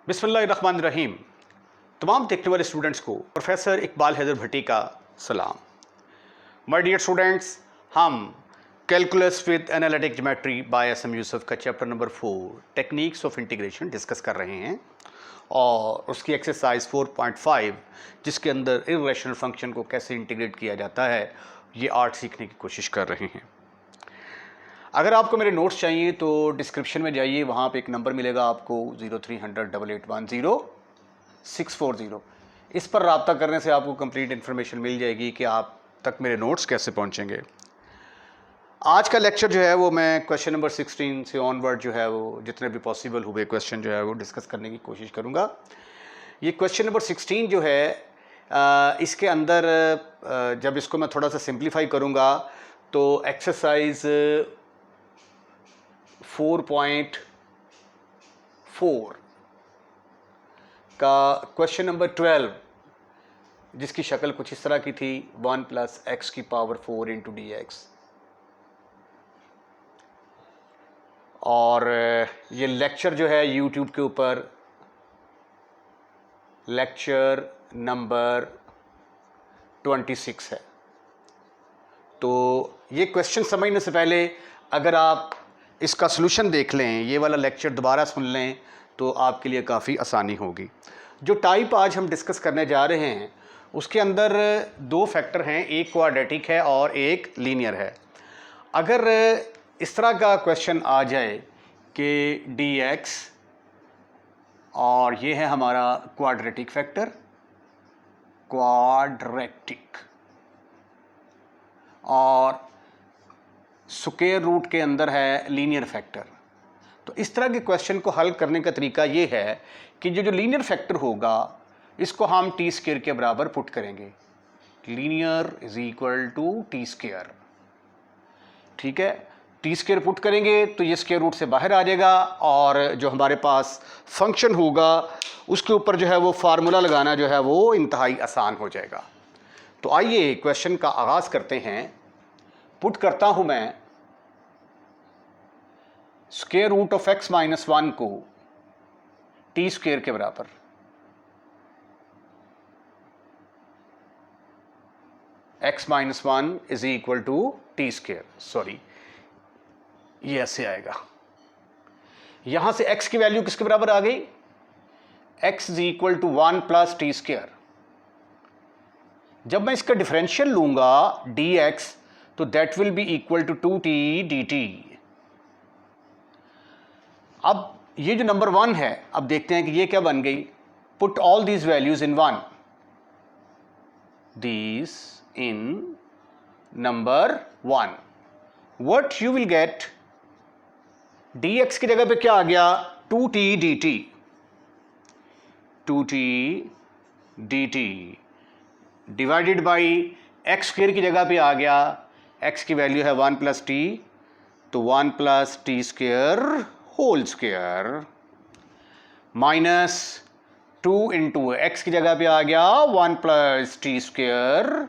बिस्मिल्लाहिर्रहमानिर्रहीम। तमाम देखने वाले स्टूडेंट्स को प्रोफेसर इकबाल हैदर भट्टी का सलाम। माय डियर स्टूडेंट्स, हम calculus with analytic geometry by S M. Yusuf का chapter number 4 techniques of integration discuss कर रहे हैं और उसकी एक्सरसाइज 4.5 जिसके अंदर इर्रेशनल फंक्शन को कैसे इंटीग्रेट किया जाता है ये आर्ट सीखने की कोशिश कर रहे हैं। अगर आपको मेरे नोट्स चाहिए तो डिस्क्रिप्शन में जाइए, वहाँ पे एक नंबर मिलेगा आपको 03008810 इस पर रब्ता करने से आपको कंप्लीट इन्फॉर्मेशन मिल जाएगी कि आप तक मेरे नोट्स कैसे पहुँचेंगे। आज का लेक्चर जो है वो मैं क्वेश्चन नंबर 16 से ऑनवर्ड जो है वो जितने भी पॉसिबल हुए क्वेश्चन जो है वो डिस्कस करने की कोशिश करूँगा। ये क्वेश्चन नंबर 16 जो है इसके अंदर जब इसको मैं थोड़ा सा सिंप्लीफाई करूँगा तो एक्सरसाइज 4.4 का क्वेश्चन नंबर 12 जिसकी शक्ल कुछ इस तरह की थी 1 + x⁴ × dx, और ये लेक्चर जो है यूट्यूब के ऊपर लेक्चर नंबर 26 है। तो ये क्वेश्चन समझने से पहले अगर आप इसका सलूशन देख लें, ये वाला लेक्चर दोबारा सुन लें तो आपके लिए काफ़ी आसानी होगी। जो टाइप आज हम डिस्कस करने जा रहे हैं उसके अंदर दो फैक्टर हैं, एक क्वाड्रेटिक है और एक लीनियर है। अगर इस तरह का क्वेश्चन आ जाए कि dx और ये है हमारा क्वाड्रेटिक फैक्टर, क्वाड्रेटिक, और स्क्वायर रूट के अंदर है लीनियर फैक्टर, तो इस तरह के क्वेश्चन को हल करने का तरीका ये है कि जो लीनियर फैक्टर होगा इसको हम t² के बराबर पुट करेंगे। लीनियर = t², ठीक है। t² पुट करेंगे तो ये स्क्वायर रूट से बाहर आ जाएगा और जो हमारे पास फंक्शन होगा उसके ऊपर जो है वो फार्मूला लगाना जो है वो इंतहाई आसान हो जाएगा। तो आइए क्वेश्चन का आगाज़ करते हैं। पुट करता हूं मैं √(x - 1) को t² के बराबर, x - 1 = t², सॉरी ये ऐसे आएगा। यहां से x की वैल्यू किसके बराबर आ गई, x = 1 + t²। जब मैं इसका डिफरेंशियल लूंगा dx तो that will be equal to 2t dt। अब ये जो नंबर 1 है, अब देखते हैं कि ये क्या बन गई। Put all these values in 1, these in number 1, what you will gate, dx की जगह पे क्या आ गया, 2t dt, 2t dt divided by x² की जगह पे आ गया, x की वैल्यू है 1 + t, तो 1 + t² whole square, minus 2 × x की जगह पे आ गया 1 + t²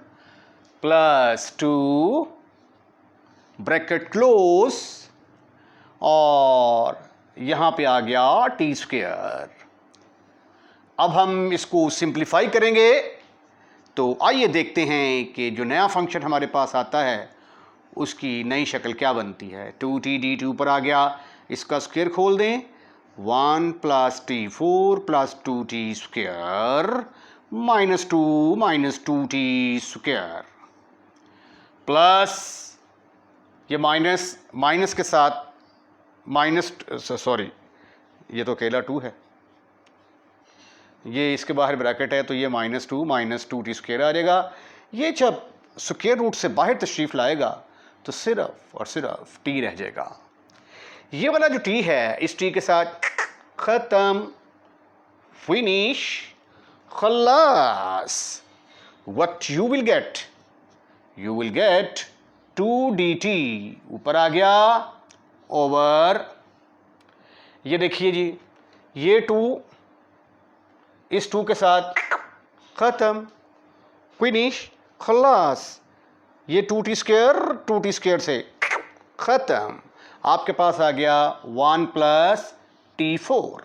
प्लस 2 ब्रैकेट क्लोज, और यहां पे आ गया t²। अब हम इसको सिंप्लीफाई करेंगे तो आइए देखते हैं कि जो नया फंक्शन हमारे पास आता है उसकी नई शक्ल क्या बनती है। 2t dt ऊपर आ गया, इसका स्क्वायर खोल दें, 1 + t4 + 2t² -2 - 2t² प्लस ये माइनस के साथ सॉरी ये तो अकेला 2 है, ये इसके बाहर ब्रैकेट है तो ये -2 - 2t² आ जाएगा। ये जब स्क्वायर रूट से बाहर तशरीफ लाएगा तो सिर्फ और सिर्फ t रह जाएगा। ये वाला जो t है इस t के साथ ख़त्म, फिनिश, खल्लास। What you will get, you will get 2 dt ऊपर आ गया ओवर, ये देखिए जी, ये 2 इस 2 के साथ ख़त्म, फिनिश, खल्लास। ये 2t² से ख़त्म, आपके पास आ गया 1 + t4।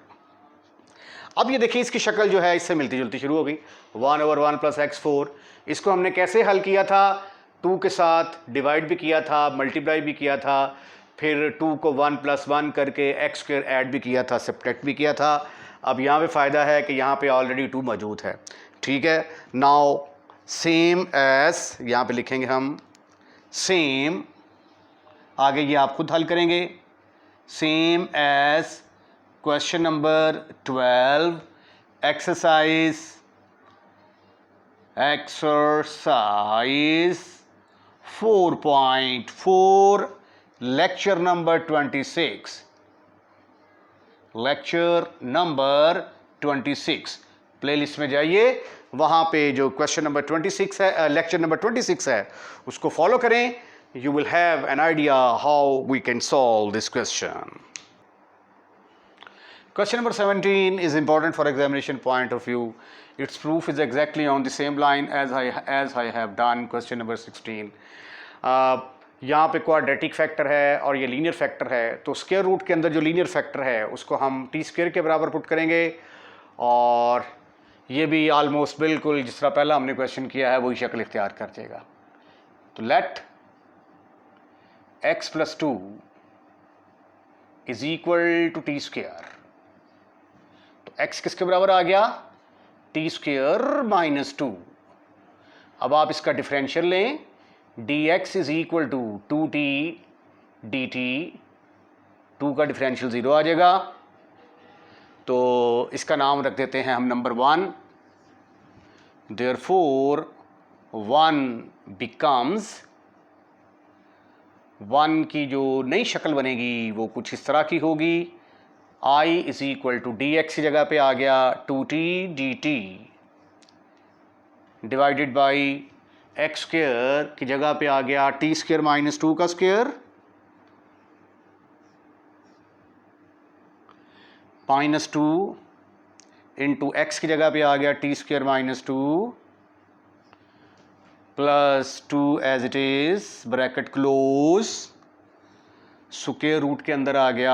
अब ये देखिए इसकी शक्ल जो है इससे मिलती जुलती शुरू हो गई, 1/1 प्लस x4। इसको हमने कैसे हल किया था, 2 के साथ डिवाइड भी किया था, मल्टीप्लाई भी किया था, फिर 2 को 1 + 1 करके x² ऐड भी किया था, सब्ट्रैक्ट भी किया था। अब यहाँ पे फ़ायदा है कि यहाँ पे ऑलरेडी 2 मौजूद है, ठीक है। नाउ सेम एज, यहाँ पे लिखेंगे हम सेम, आगे ये आप खुद हल करेंगे, same as question number 12 exercise 4.4 lecture number 26, lecture number 26। Playlist में जाइए, वहाँ पे जो क्वेश्चन नंबर 26 है, लेक्चर नंबर 26 है, उसको फॉलो करें। You will have an idea how we can solve this question. Question number 17 is important for examination point of view. Its proof is exactly on the same line as I have done question number 16. यहाँ पे quadratic factor है और ये linear factor है, तो square root के अंदर जो लीनियर फैक्टर है उसको हम t² के बराबर पुट करेंगे, और ये भी ऑलमोस्ट बिल्कुल जिस तरह पहला हमने क्वेश्चन किया है वही शक्ल इख्तियार कर जाएगा। तो let x + 2 is equal to t²। तो x किसके बराबर आ गया, t² - 2। अब आप इसका डिफरेंशियल लें, dx is equal to 2t dt, 2 का डिफरेंशियल 0 आ जाएगा। तो इसका नाम रख देते हैं हम नंबर 1। देयरफॉर 1 बिकम्स, 1 की जो नई शक्ल बनेगी वो कुछ इस तरह की होगी, I is equal to dx की जगह पे आ गया 2t dt divided by x² की जगह पे आ गया t² - 2 का स्क्वायर -2 इंटू x की जगह पे आ गया t² - 2 +2 as it is bracket close, square root के अंदर आ गया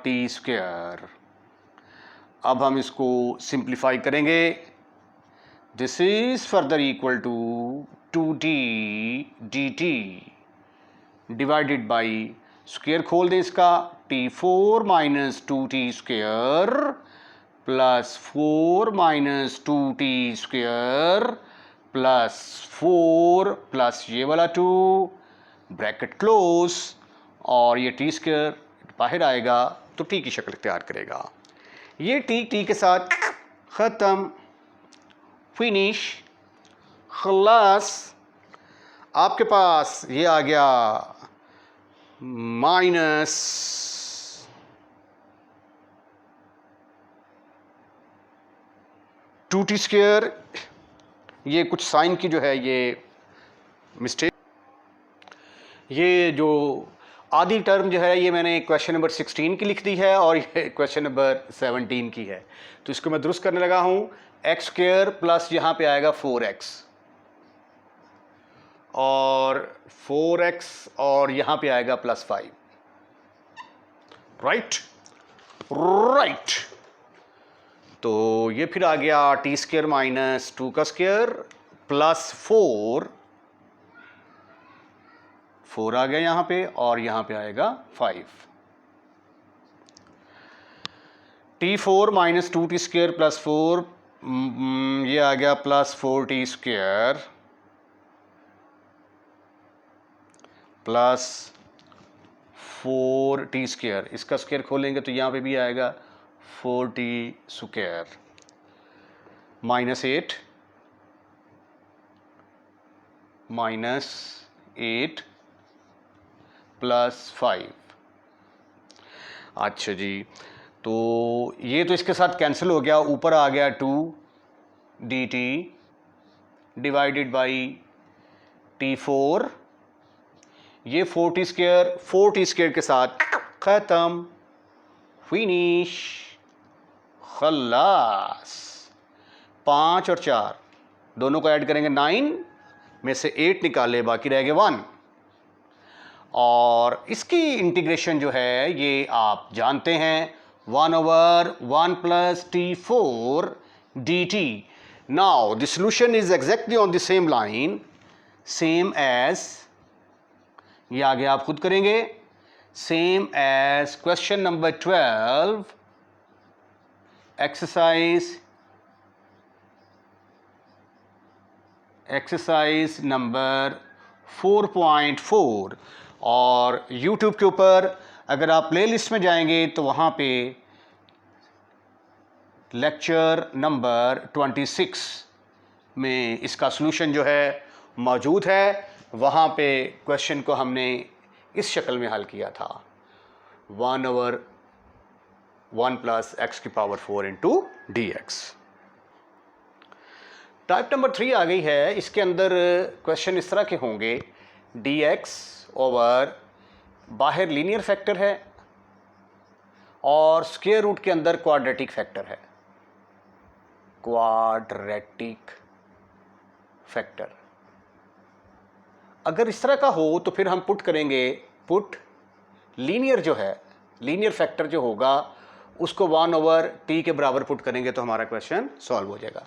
t²। अब हम इसको सिंप्लीफाई करेंगे, this is further equal to 2t dt divided by, square खोल दें इसका, t4 - 2t² +4 - 2t² +4 प्लस ये वाला 2 ब्रैकेट क्लोज, और ये t² बाहर आएगा तो t की शक्ल इख्तियार करेगा। ये t के साथ ख़त्म, फिनिश, खलास। आपके पास ये आ गया -2t²। ये कुछ साइन की जो है ये मिस्टेक, ये जो आधी टर्म जो है ये मैंने क्वेश्चन नंबर 16 की लिख दी है और ये क्वेश्चन नंबर 17 की है, तो इसको मैं दुरुस्त करने लगा हूँ। x² प्लस यहाँ पे आएगा 4x, और 4x और यहाँ पे आएगा +5, राइट। तो ये फिर आ गया t² - 2 का स्क्वायर +4 आ गया यहाँ पे, और यहाँ पे आएगा 5। t4 - 2t² +4, ये आ गया +4t² +4t²। इसका स्क्वायर खोलेंगे तो यहाँ पे भी आएगा 4t² -8 -8 +5। अच्छा जी, तो ये तो इसके साथ कैंसिल हो गया, ऊपर आ गया 2 dt डिवाइडेड बाई t4, ये 4t² के साथ ख़त्म, फिनिश, खल्लास। 5 और 4 दोनों को ऐड करेंगे, 9 में से 8 निकाले, बाकी रह गए 1। और इसकी इंटीग्रेशन जो है ये आप जानते हैं, 1 over 1 plus t4 dt. Now the solution is exactly on the same line, same as, ये आगे आप खुद करेंगे, same as question number 12, exercise number 4.4। और YouTube के ऊपर अगर आप प्लेलिस्ट में जाएंगे तो वहाँ पे लेक्चर नंबर 26 में इसका सॉल्यूशन जो है मौजूद है। वहाँ पे क्वेश्चन को हमने इस शक्ल में हल किया था, 1 over 1 plus x की power 4 into dx। Type number 3 आ गई है। इसके अंदर क्वेश्चन इस तरह के होंगे, dx ओवर बाहर लीनियर फैक्टर है और स्क्वायर रूट के अंदर क्वाड्रेटिक फैक्टर है, क्वाड्रेटिक फैक्टर। अगर इस तरह का हो तो फिर हम पुट करेंगे, पुट लीनियर जो है, लीनियर फैक्टर जो होगा उसको 1 over t के बराबर पुट करेंगे तो हमारा क्वेश्चन सॉल्व हो जाएगा।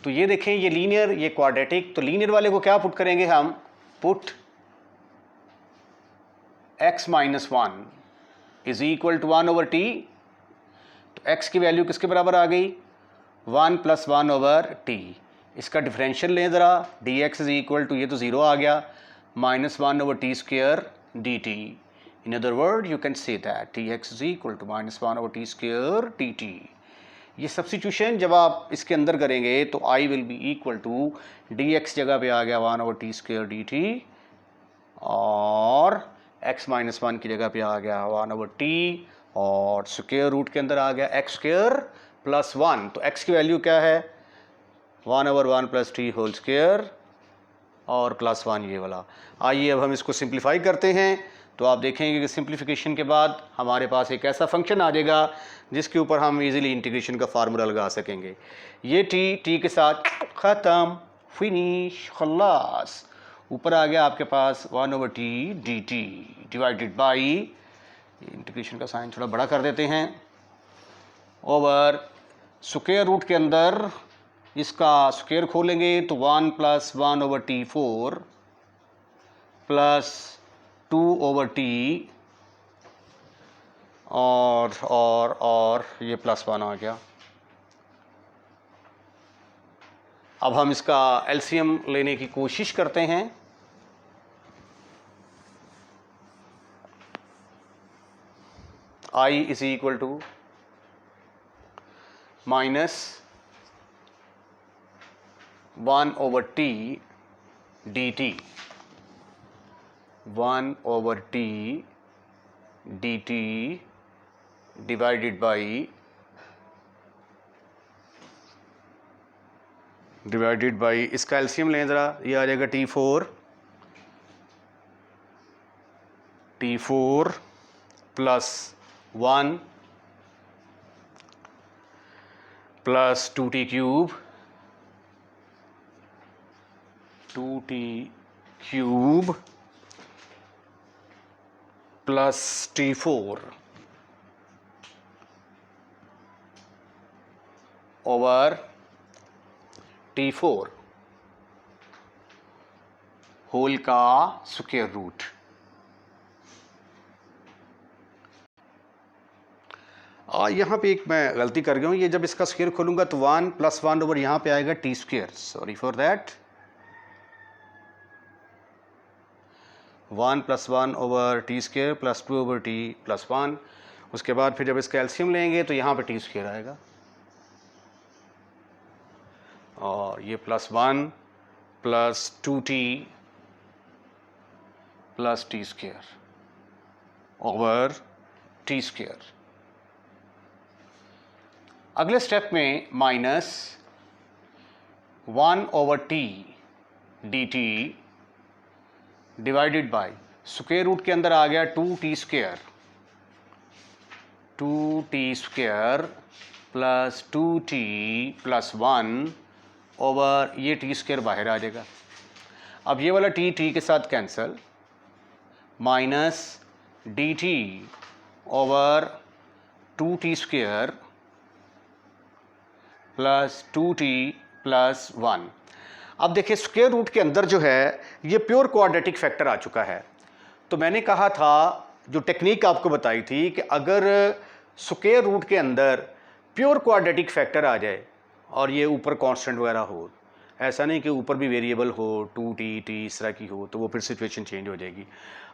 तो ये देखें, ये लीनियर, ये क्वाड्रेटिक, तो लीनियर वाले को क्या पुट करेंगे हम, put x minus 1 is equal to 1 over t। तो x की वैल्यू किसके बराबर आ गई, 1 plus 1 over t। इसका डिफरेंशियल लें ज़रा, dx इज इक्वल टू, ये तो ज़ीरो आ गया, -1 over t square dt। In other word you can say that dx is equal to -1 over t square dt। ये सब्स्टिट्यूशन जब आप इसके अंदर करेंगे तो i will be equal to dx जगह पे आ गया 1 over t square dt और x minus 1 की जगह पे आ गया 1 over t और स्क्वायर रूट के अंदर आ गया x square plus 1। तो x की वैल्यू क्या है, 1 over 1 plus t whole square और +1 ये वाला। आइए अब हम इसको सिंप्लीफाई करते हैं। तो आप देखेंगे कि सिंप्लीफिकेशन के बाद हमारे पास एक ऐसा फंक्शन आ जाएगा जिसके ऊपर हम इजीली इंटीग्रेशन का फार्मूला लगा सकेंगे। ये t के साथ ख़त्म, फिनिश, खल्लास। ऊपर आ गया आपके पास 1 over t dt divided by, integration का साइन थोड़ा बड़ा कर देते हैं, ओवर स्क्वायर रूट के अंदर इसका स्क्वायर खोलेंगे तो 1 plus 1 over t4 plus 2 over t और ये +1 आ गया। अब हम इसका एलसीएम लेने की कोशिश करते हैं। i is equal to -1 over t dt, 1 over t dt divided by इसका एलसीएम लें ज़रा, ये आ जाएगा t4 plus 1 plus 2t cube plus t4 over t4 whole का स्क्वायर रूट। यहाँ पे एक मैं गलती कर गया हूँ, ये जब इसका स्क्वायर खोलूँगा तो 1 plus 1 ओवर यहाँ पे आएगा t square, sorry for that, 1 plus 1 over t square plus 2 over t plus 1। उसके बाद फिर जब इसका एलसीएम लेंगे तो यहाँ पे t स्क्वायर आएगा और ये +1 plus 2t plus t square over t square. अगले स्टेप में -1 over t dt divided by square root के अंदर आ गया 2t square plus 2t plus 1 over ये t स्क्वायर बाहर आ जाएगा। अब ये वाला t के साथ cancel, minus dt over 2t² plus 2t plus 1। अब देखिए स्क्वायर रूट के अंदर जो है ये प्योर क्वाड्रेटिक फैक्टर आ चुका है। तो मैंने कहा था, जो टेक्निक आपको बताई थी कि अगर स्क्वायर रूट के अंदर प्योर क्वाड्रेटिक फैक्टर आ जाए और ये ऊपर कांस्टेंट वगैरह हो, ऐसा नहीं कि ऊपर भी वेरिएबल हो 2t इस तरह की हो, तो वो फिर सिचुएशन चेंज हो जाएगी।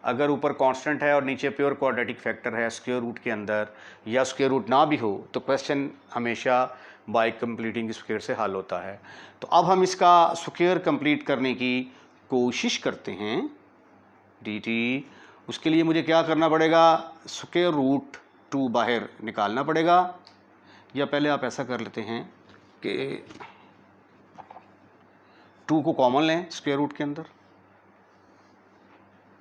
अगर ऊपर कांस्टेंट है और नीचे प्योर क्वाड्रेटिक फैक्टर है स्क्वायर रूट के अंदर, या स्क्वायर रूट ना भी हो, तो क्वेश्चन हमेशा बाय कंप्लीटिंग स्क्वायर से हल होता है। तो अब हम इसका स्क्वायर कंप्लीट करने की कोशिश करते हैं dt। उसके लिए मुझे क्या करना पड़ेगा, स्क्वायर रूट 2 बाहर निकालना पड़ेगा, या पहले आप ऐसा कर लेते हैं कि 2 को कॉमन लें स्क्वायर रूट के अंदर,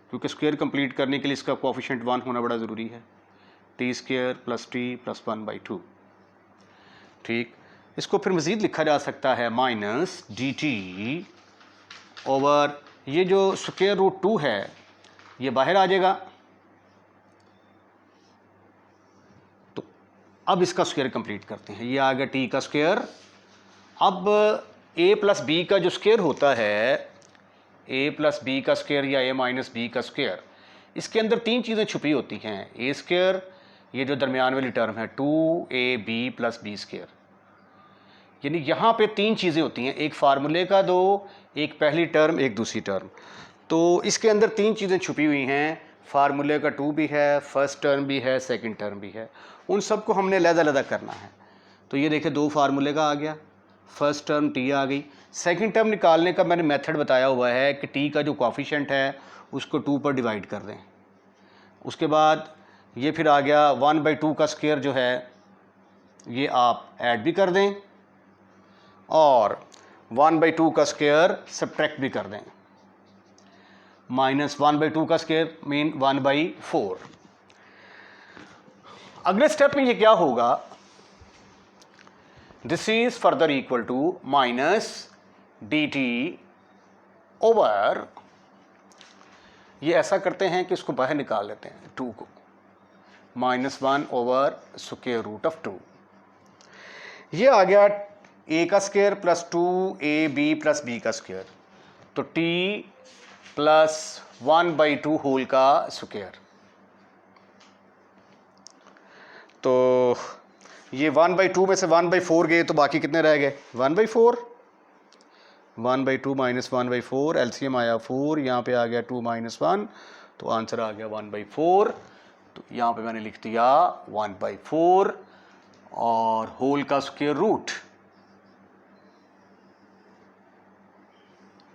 क्योंकि स्क्वायर कंप्लीट करने के लिए इसका कोएफिशिएंट 1 होना बड़ा ज़रूरी है। t² plus t plus 1/2। ठीक, इसको फिर मज़ीद लिखा जा सकता है माइनस dt ओवर ये जो स्क्वायर रूट 2 है ये बाहर आ जाएगा। तो अब इसका स्क्वायर कंप्लीट करते हैं, ये आ गया t का स्क्वायर। अब a प्लस b का जो स्क्वायर होता है, a प्लस b का स्क्वायर या a माइनस b का स्क्वायर, इसके अंदर 3 चीज़ें छुपी होती हैं। a स्क्वायर, ये जो दरमियान वाली टर्म है 2ab प्लस b स्क्वायर, यानी यहाँ पे 3 चीज़ें होती हैं, एक फार्मूले का 2, एक पहली टर्म, एक दूसरी टर्म। तो इसके अंदर 3 चीज़ें छुपी हुई हैं, फार्मूले का 2 भी है, फर्स्ट टर्म भी है, सेकंड टर्म भी है। उन सबको हमने अलग-अलग करना है। तो ये देखिए 2 फार्मूले का आ गया, फर्स्ट टर्म t आ गई। सेकंड टर्म निकालने का मैंने मेथड बताया हुआ है कि t का जो कोएफिशिएंट है उसको 2 पर डिवाइड कर दें। उसके बाद ये फिर आ गया 1/2 का स्क्वायर जो है ये आप ऐड भी कर दें, और 1/2 का स्क्वायर सब्ट्रैक्ट भी कर दें। माइनस 1/2 का स्क्वायर मीन 1/4। अगले स्टेप में ये क्या होगा, this is further equal to minus dt over, ये ऐसा करते हैं कि इसको बाहर निकाल लेते हैं 2 को, -1 ओवर स्क्वायर रूट ऑफ 2। ये आ गया a का square plus 2ab plus b का स्क्वायर, तो t प्लस 1/2 होल का स्क्वायर। तो ये 1/2 में से 1/4 गए तो बाकी कितने रह गए, 1/4। 1/2 माइनस 1/4, एलसीएम आया 4, यहाँ पे आ गया 2 - 1, तो आंसर आ गया 1/4। तो यहाँ पे मैंने लिख दिया 1/4 और होल का स्क्वायर रूट।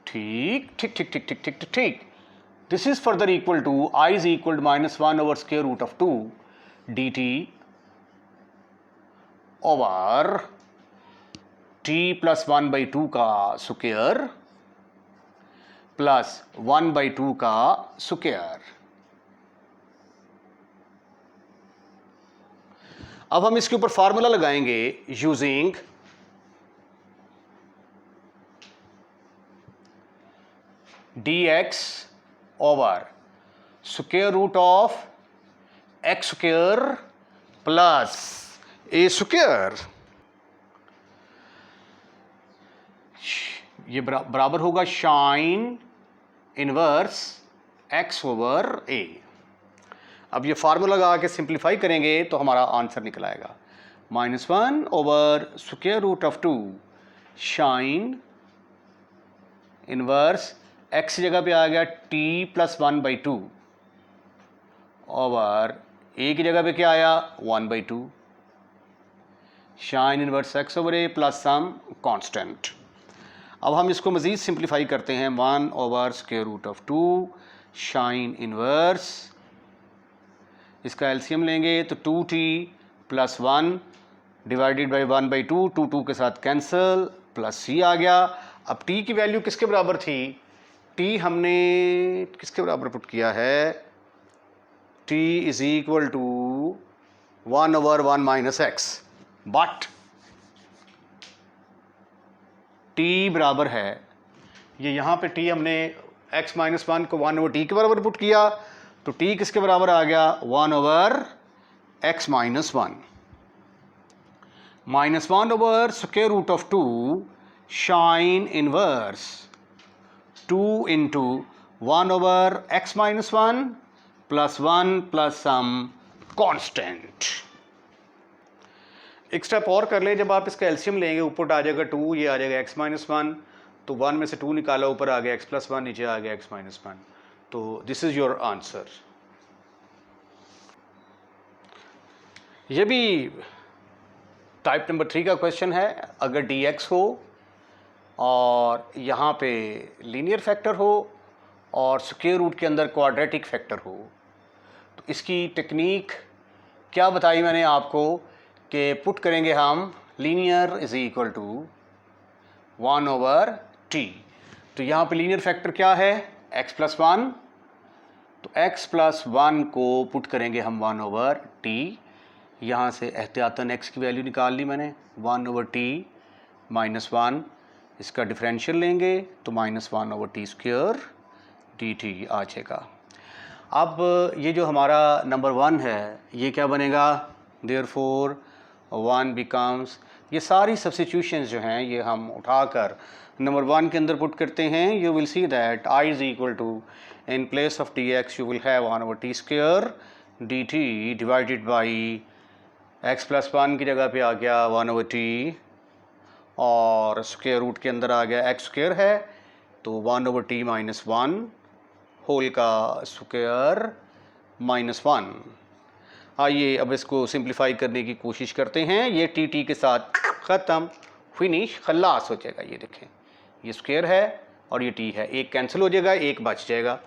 ठीक ठीक ठीक ठीक ठीक ठीक ठीक। This is further equal to I is equal -1 over square root of 2 dt over t plus 1/2 का स्क्वायर प्लस 1/2 का स्क्वायर। अब हम इसके ऊपर फार्मूला लगाएंगे using dx over square root of x square plus a square, ये बराबर होगा sine inverse x over a। अब ये फार्मूला लगा के सिंप्लीफाई करेंगे तो हमारा आंसर निकल आएगा -1 over square root of 2 sine inverse x जगह पे आ गया t प्लस 1/2 ओवर a की जगह पे क्या आया 1/2 sine inverse x over a plus some constant. अब हम इसको मज़ीद सिंप्लीफाई करते हैं 1 over square root of 2 sine inverse, इसका एलसीएम लेंगे तो 2t प्लस 1 डिवाइडेड बाई 1/2, 2 के साथ कैंसिल, प्लस c आ गया। अब t की वैल्यू किसके बराबर थी, t हमने किसके बराबर पुट किया है, t is equal to 1 over 1 minus x, but t बराबर है, ये यहाँ पे t हमने x माइनस 1 को 1 ओवर t के बराबर पुट किया, तो t किसके बराबर आ गया 1 over x minus 1। -1 over square root of 2 sine inverse 2 into 1 over x minus 1 plus 1 plus some constant. एक स्टेप और कर ले, जब आप इसका एलसीएम लेंगे ऊपर आ जाएगा 2, ये आ जाएगा x माइनस 1, तो 1 में से 2 निकाला, ऊपर आ गया x प्लस 1, नीचे आ गया x माइनस 1। तो दिस इज योर आंसर। ये भी टाइप नंबर 3 का क्वेश्चन है। अगर dx हो और यहाँ पे लीनियर फैक्टर हो और स्क्वायर रूट के अंदर क्वाड्रेटिक फैक्टर हो, तो इसकी टेक्निक क्या बताई मैंने आपको कि पुट करेंगे हम linear is equal to 1 over T. तो यहाँ पे लीनियर फैक्टर क्या है, x प्लस 1, तो x प्लस 1 को पुट करेंगे हम 1 ओवर टी। यहाँ से एहतियातन x की वैल्यू निकाल ली मैंने, 1 ओवर टी माइनस 1, इसका डिफरेंशियल लेंगे तो -1 over T square D T आ जाएगा। अब ये जो हमारा नंबर 1 है ये क्या बनेगा, देयरफॉर 1 बिकम्स, ये सारी सब्स्टिट्यूशंस जो हैं ये हम उठाकर नंबर 1 के अंदर पुट करते हैं। You will see that i is equal to, in place of dx you will have 1 over T square dt divided by x plus 1 की जगह पे आ गया 1 ओवर टी, और स्क्वायर रूट के अंदर आ गया x स्क्वायर है तो 1 ओवर टी माइनस 1 होल का स्क्वायर माइनस 1। आइए अब इसको सिंप्लीफाई करने की कोशिश करते हैं। ये टी के साथ ख़त्म, फिनिश, खल्लास हो जाएगा। ये देखें, ये स्क्वायर है और ये टी है, एक कैंसिल हो जाएगा, एक बच जाएगा,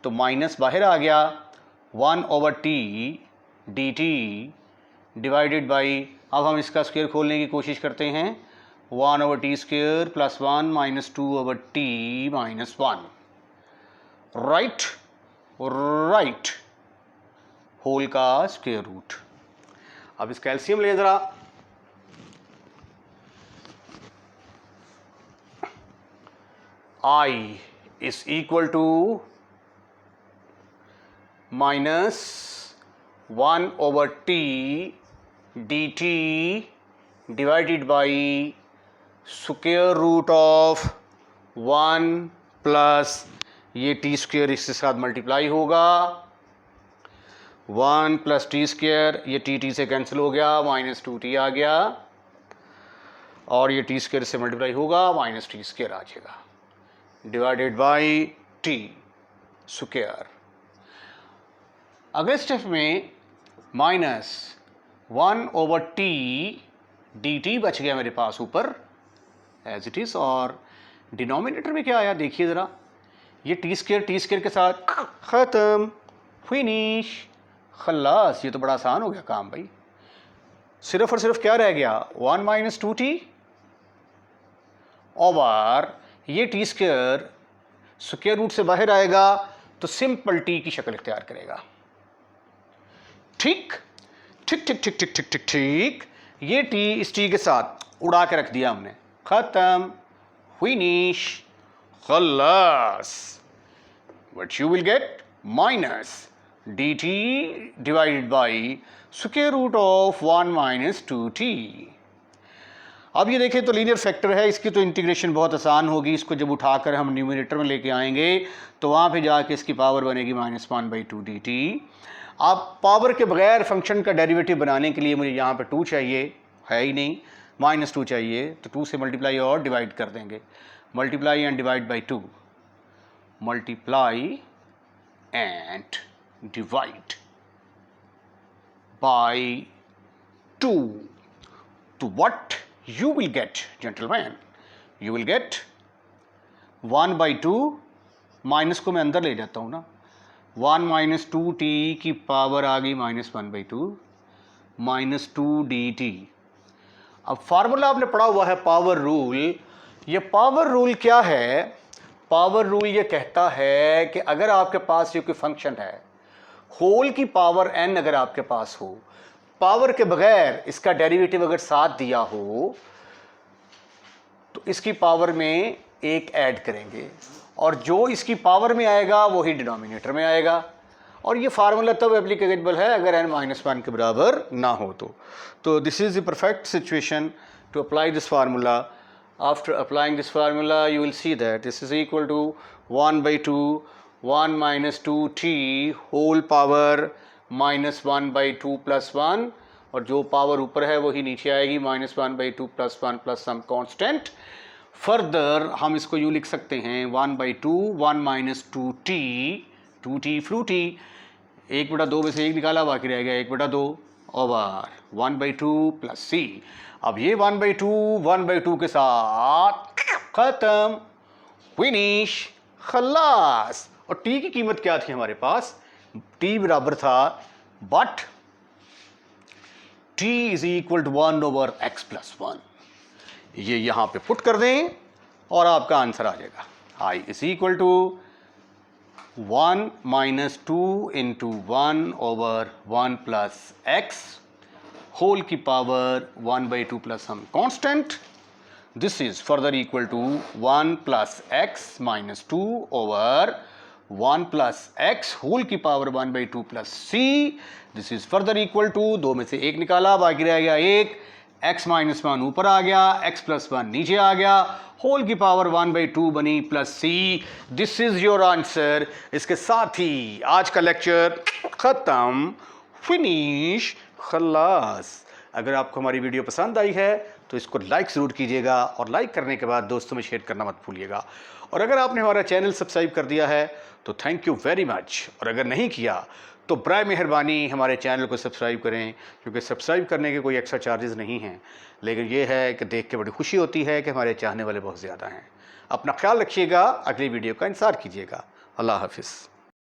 तो माइनस बाहर आ गया 1 over T D T divided by, अब हम इसका स्क्वायर खोलने की कोशिश करते हैं, 1 over T square plus 1 minus 2 over T minus 1, right right, whole का स्क्वायर रूट। अब इसका एलसीएम ले जरा, i is equal to minus 1 over T D T divided by square root of 1 plus ये टी स्क्वायर इसके साथ multiply होगा, 1 plus T square, ये टी से कैंसिल हो गया, माइनस 2t आ गया, और ये टी स्क्वायर से मल्टीप्लाई होगा, माइनस टी स्क्वायर आ जाएगा, डिवाइडेड बाई टी स्क्वायर। अगले स्टेप में minus 1 over T D T बच गया मेरे पास ऊपर एज इट इज़, और डिनोमिनेटर में क्या आया देखिए ज़रा, ये टी स्क्वायर के साथ ख़त्म, फिनिश, खल्लास। ये तो बड़ा आसान हो गया काम भाई। सिर्फ और सिर्फ क्या रह गया, 1 माइनस 2t ओवर ये टी स्क्वायर स्क्वायर रूट से बाहर आएगा तो सिंपल टी की शक्ल इख्तियार करेगा। ठीक ठीक ठीक ठीक ठीक ठीक ठीक ठीक, ये टी इस टी के साथ उड़ा के रख दिया हमने, ख़त्म, फिनिश, खल्लास। What you will get, minus dt divided by square root of 1 minus 2t। अब ये देखें तो लीनियर फैक्टर है, इसकी तो इंटीग्रेशन बहुत आसान होगी। इसको जब उठाकर हम न्यूमरेटर में लेके आएंगे तो वहाँ पे जाके इसकी पावर बनेगी -1/2 dt। अब पावर के बगैर फंक्शन का डेरिवेटिव बनाने के लिए मुझे यहाँ पे 2 चाहिए, है ही नहीं, -2 चाहिए, तो 2 से मल्टीप्लाई और डिवाइड कर देंगे, multiply and divide by 2, multiply and divide by 2, to what you will get, gentlemen, you will get 1/2, minus को मैं अंदर ले जाता हूँ ना, 1 माइनस 2t की पावर आ गई -1/2 माइनस 2 dt। अब फार्मूला आपने पढ़ा हुआ है पावर रूल। ये पावर रूल क्या है, पावर रूल ये कहता है कि अगर आपके पास ये कोई फंक्शन है, होल की पावर n अगर आपके पास हो, पावर के बगैर इसका डेरिवेटिव अगर साथ दिया हो तो इसकी पावर में एक ऐड करेंगे और जो इसकी पावर में आएगा वही डिनोमिनेटर में आएगा। और ये फार्मूला तब एप्लीकेबल है अगर n-1 के बराबर ना हो तो this is the perfect situation to apply this formula. After applying this formula you will see that this is equal to 1/2 1 minus 2t whole power -1/2 + 1, और जो पावर ऊपर है वही नीचे आएगी -1/2 + 1 प्लस सम कांस्टेंट. फर्दर हम इसको यूँ लिख सकते हैं 1/2 1 minus 2t 2t फ्रूटी, 1/2 में से 1 निकाला बाकी रह गया 1/2 ओवर 1/2 + c. अब ये 1/2 के साथ खत्म, फिनिश, खलास. और t की कीमत क्या थी हमारे पास? t बराबर था but t is equal to 1/x + 1. ये यहाँ पे पुट कर दें और आपका आंसर आ जाएगा. i is equal to 1 - 2 × 1/1 + x whole की power 1/2 plus some constant. This is further equal to 1 + x - 2 ओवर 1 + x होल की power 1/2 + c. This is further equal to 2 में से 1 निकाला बाकी रह गया 1, x - 1 ऊपर आ गया, x + 1 नीचे आ गया, होल की पावर 1/2 बनी plus c. This is your answer. इसके साथ ही आज का लेक्चर खत्म, फिनिश, खलास. अगर आपको हमारी वीडियो पसंद आई है तो इसको लाइक ज़रूर कीजिएगा और लाइक करने के बाद दोस्तों में शेयर करना मत भूलिएगा. और अगर आपने हमारा चैनल सब्सक्राइब कर दिया है तो थैंक यू वेरी मच, और अगर नहीं किया तो बराए मेहरबानी हमारे चैनल को सब्सक्राइब करें, क्योंकि सब्सक्राइब करने के कोई एक्स्ट्रा चार्जेस नहीं हैं, लेकिन ये है कि देख के बड़ी खुशी होती है कि हमारे चाहने वाले बहुत ज़्यादा हैं. अपना ख्याल रखिएगा, अगली वीडियो का इंतज़ार कीजिएगा. अल्लाह हाफिज़.